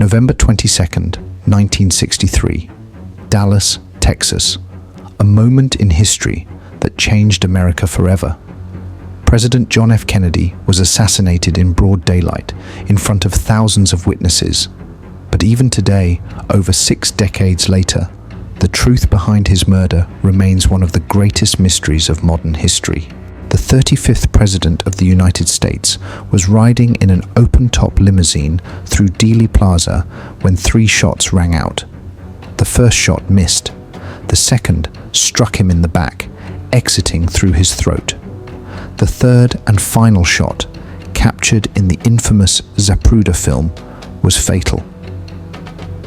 November 22nd, 1963, Dallas, Texas. A moment in history that changed America forever. President John F. Kennedy was assassinated in broad daylight in front of thousands of witnesses. But even today, over 6 decades later, the truth behind his murder remains one of the greatest mysteries of modern history. The 35th President of the United States was riding in an open-top limousine through Dealey Plaza when 3 shots rang out. The first shot missed. The second struck him in the back, exiting through his throat. The third and final shot, captured in the infamous Zapruder film, was fatal.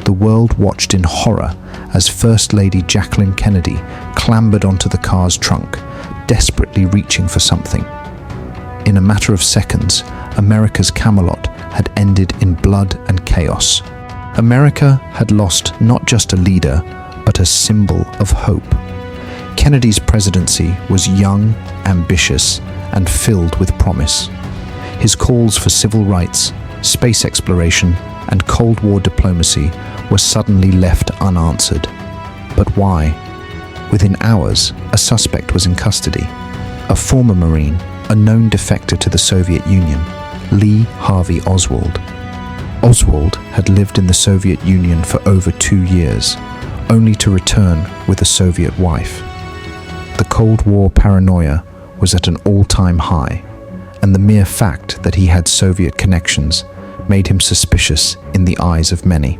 The world watched in horror as First Lady Jacqueline Kennedy clambered onto the car's trunk, desperately reaching for something. In a matter of seconds, America's Camelot had ended in blood and chaos. America had lost not just a leader, but a symbol of hope. Kennedy's presidency was young, ambitious, and filled with promise. His calls for civil rights, space exploration, and Cold War diplomacy were suddenly left unanswered. But why? Within hours, a suspect was in custody. A former Marine, a known defector to the Soviet Union, Lee Harvey Oswald. Oswald had lived in the Soviet Union for over 2 years, only to return with a Soviet wife. The Cold War paranoia was at an all-time high, and the mere fact that he had Soviet connections made him suspicious in the eyes of many.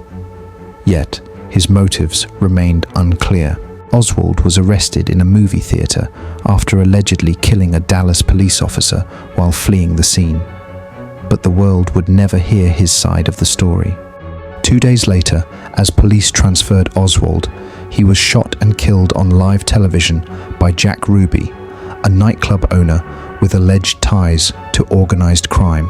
Yet, his motives remained unclear. Oswald was arrested in a movie theater after allegedly killing a Dallas police officer while fleeing the scene. But the world would never hear his side of the story. 2 days later, as police transferred Oswald, he was shot and killed on live television by Jack Ruby, a nightclub owner with alleged ties to organized crime.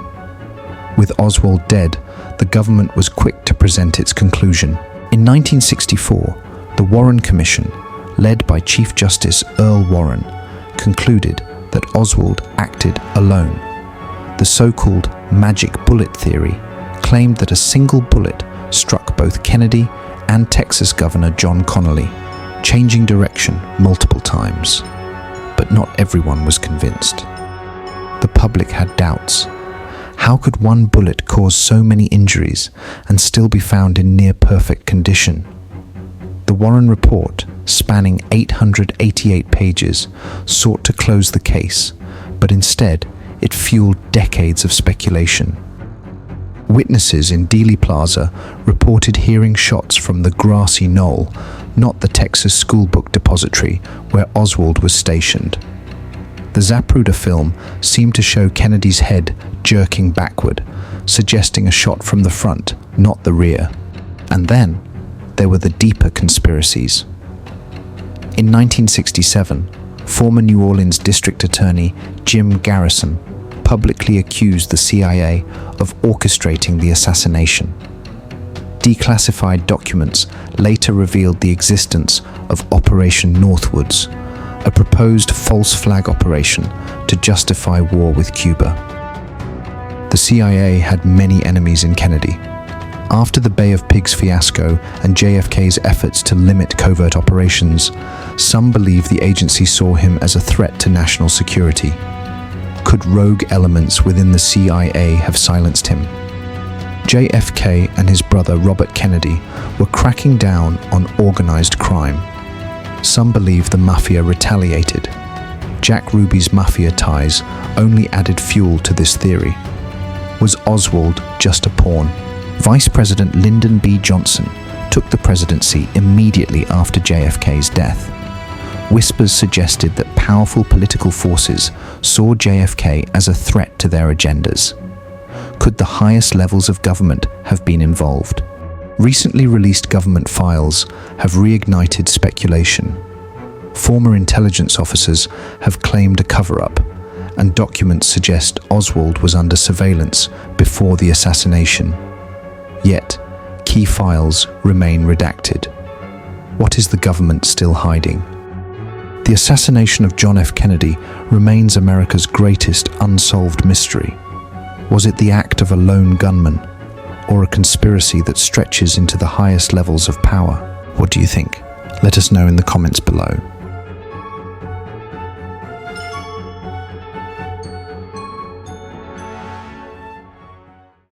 With Oswald dead, the government was quick to present its conclusion. In 1964, the Warren Commission, led by Chief Justice Earl Warren, concluded that Oswald acted alone. The so-called magic bullet theory claimed that a single bullet struck both Kennedy and Texas Governor John Connally, changing direction multiple times. But not everyone was convinced. The public had doubts. How could one bullet cause so many injuries and still be found in near-perfect condition? The Warren Report, spanning 888 pages, sought to close the case, but instead it fueled decades of speculation. Witnesses in Dealey Plaza reported hearing shots from the grassy knoll, not the Texas schoolbook depository where Oswald was stationed. The Zapruder film seemed to show Kennedy's head jerking backward, suggesting a shot from the front, not the rear. And then, there were the deeper conspiracies. In 1967, former New Orleans District Attorney Jim Garrison publicly accused the CIA of orchestrating the assassination. Declassified documents later revealed the existence of Operation Northwoods, a proposed false flag operation to justify war with Cuba. The CIA had many enemies in Kennedy. After the Bay of Pigs fiasco and JFK's efforts to limit covert operations, some believe the agency saw him as a threat to national security. Could rogue elements within the CIA have silenced him? JFK and his brother Robert Kennedy were cracking down on organized crime. Some believe the Mafia retaliated. Jack Ruby's Mafia ties only added fuel to this theory. Was Oswald just a pawn? Vice President Lyndon B. Johnson took the presidency immediately after JFK's death. Whispers suggested that powerful political forces saw JFK as a threat to their agendas. Could the highest levels of government have been involved? Recently released government files have reignited speculation. Former intelligence officers have claimed a cover-up, and documents suggest Oswald was under surveillance before the assassination. Yet, key files remain redacted. What is the government still hiding? The assassination of John F. Kennedy remains America's greatest unsolved mystery. Was it the act of a lone gunman, or a conspiracy that stretches into the highest levels of power? What do you think? Let us know in the comments below.